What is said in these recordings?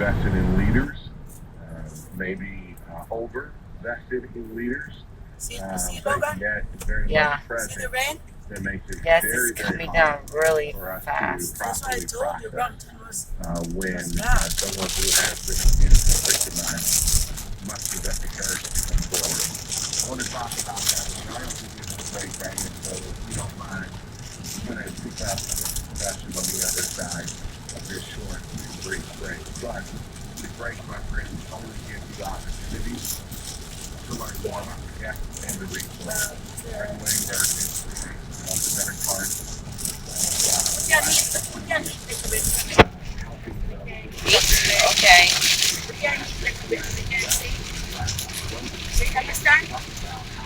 invested in leaders, maybe over-vested in leaders, but yet very Yeah. much present. That makes it Yes, very, it's very coming hard down really for us fast. to properly process when someone who has been abused and victimized must present the courage to come forward. I want to talk about that, but I don't think it's a great thing, and so if you don't mind, I'm going to pick up a discussion on the other side of this short and brief break. But the break, my friends, only gives you the opportunity to learn more about the guests and the resources. Graduating their history, the better part of helping them. Okay.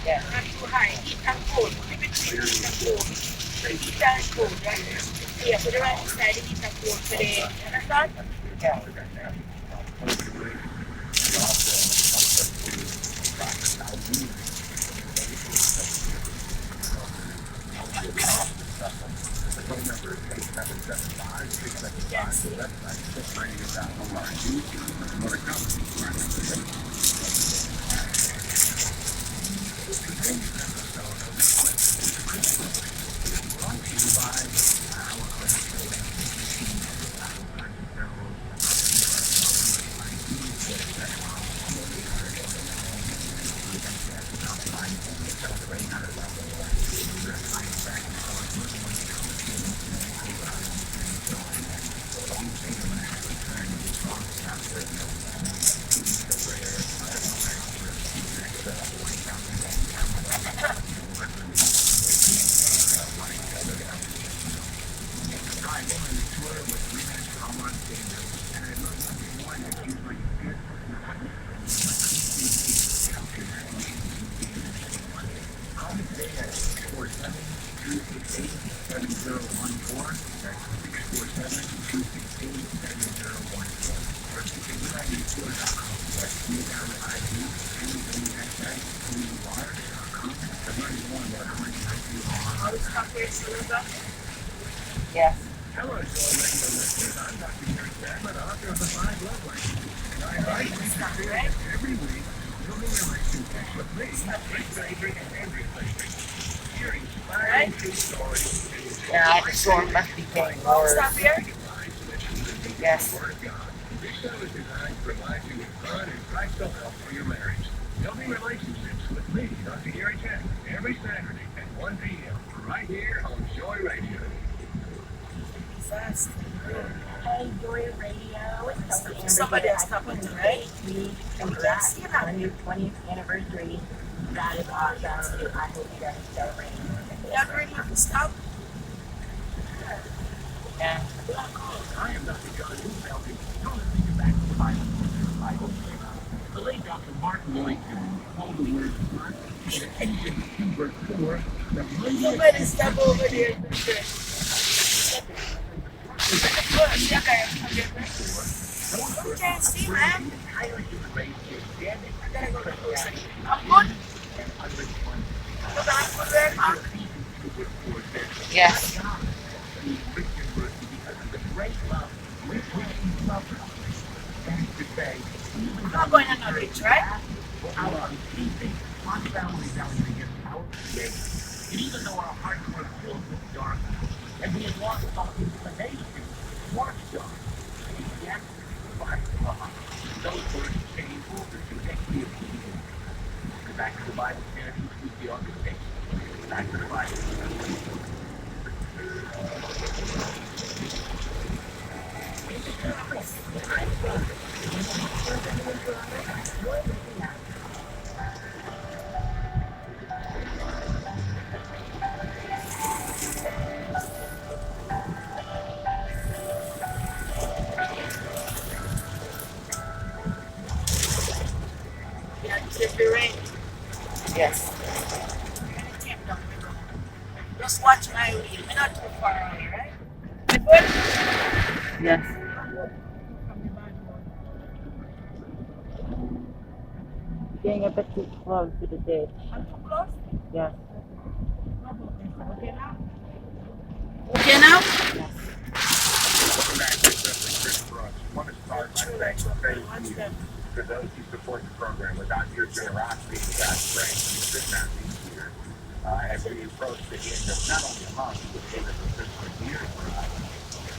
Yeah. Not too high. Heat and cold. In between heat and cold. Heat and cold, right? Yeah, put it right inside the heat and cold for the, understand? Yeah. Phone number is 8775-675. The website is radio.org. More to come. Yes. Hello, Joy Radio listeners. I'm Dr. Gary Chapman, author of The Five Love Languages. And I invite you to tune in every week, building relationships with me, Rick Favorite, and Andrea Favorite. Hearing inspiring true stories. Yeah, the storm must be getting worse. Yes. This show is designed to provide you with fun and practical help for your marriage. Building relationships with me, Dr. Gary Chapman, every Saturday at 1 p.m. right here on Joy Radio. Hey, Joy Radio. Somebody else talking to right? Congrats on your 20th anniversary. That is awesome. I hope you guys celebrate. Yeah, bring up the stuff. Yeah. I am Dr. John Hooselty. Don't let me get back to the Bible. The late Dr. Martin Lloyd called the word "fun" in Ephesians 2 verse 4. Somebody step over there. You can't see, man. I gotta go to the closer. I'm good. Yes. I'm not going on a reach, right? Even though our hearts were filled with darkness, and we had lost all inclination towards God, yet by God, those words changed over to experience. Back to the Bible, Kennedy, who's the organization. Back to the Bible. Yeah, just the rain. Yes. Just watch my wheel. We're not too far away, right? We good? Yes. Getting a bit too close to the ditch. I'm too close? Yes. Okay now? Okay now? Yes. Welcome back to Chris Brooks. start by saying thank you to those who support the program. Without your generosity, without strength, we could not be here. As we approach the end of not only a month, but the end of the fiscal year for us,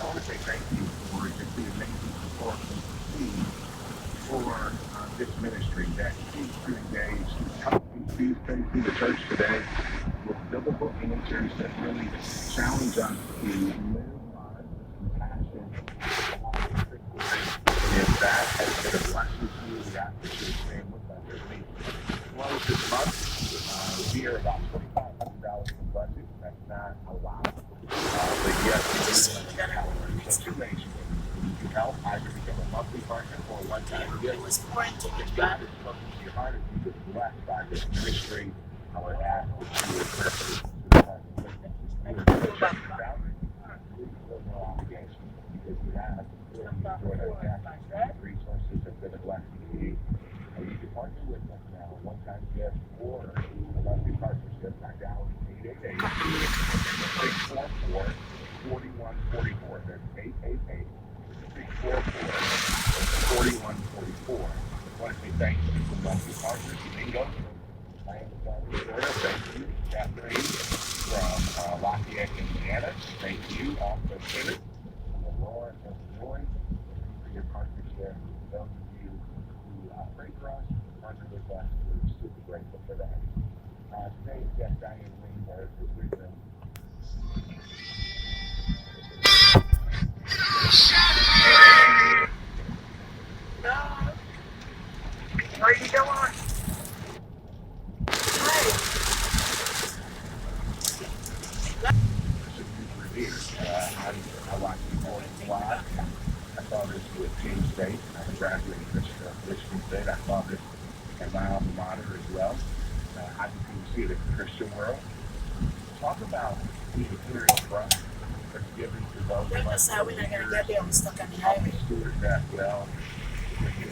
I want to say thank you for just the amazing support we receive for this ministry that seeks to engage these things in the church today with biblical answers that really challenge us to live lives of compassion. If that has been a blessing to you, we ask that you stand with us as we close this month. We are about $2,500 in budget. That's not a lot. But yes, we got two ways. You can help either become a monthly partner or a one-time gift. If God is spoken to your heart, if you've been blessed by this ministry, I would ask that you would prayerfully please feel no obligation because we have really enjoyed our cash. Resources have been a blessing to you. You can partner with us now, a one-time gift or a monthly partnership. Back down 888-644-4144. That's 888-644-4144. I want to say thank you to monthly partners, Bingo, thank you, Catherine from Lafayette, Indiana. Thank you, also Kenneth from Aurora, Illinois. For your partnership. Those of you who pray for us, partner with us, we're super grateful for that. Today's guest, Diane Greenberg, is with them. How are you doing? I watched the morning live. I saw this with Team State. I graduated Michigan State. I saw this at my alma mater as well. I can see it in the Christian world. Talk about being hearing trust, forgiving to those of us who steward that well.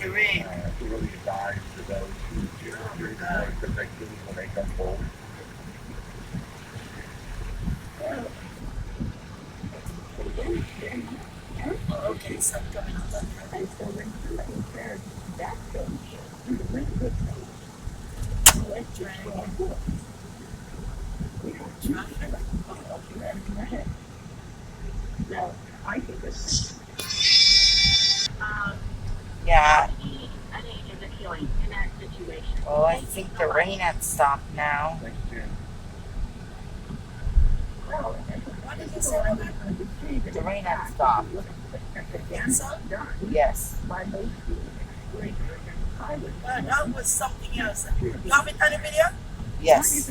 To really advise to those who hear the voice of victory when they come forward. Okay, so I'm coming up. And so when somebody says that thing, you went with me. You went to 12 books. We have two in your head. Now, I think it's Yeah. Any is it healing in that situation? Well, I think the rain had stopped now. Thanks, Jim. What did you say about that? The rain had stopped. Cancer? Yes. That was something else. You have it on the video? Yes.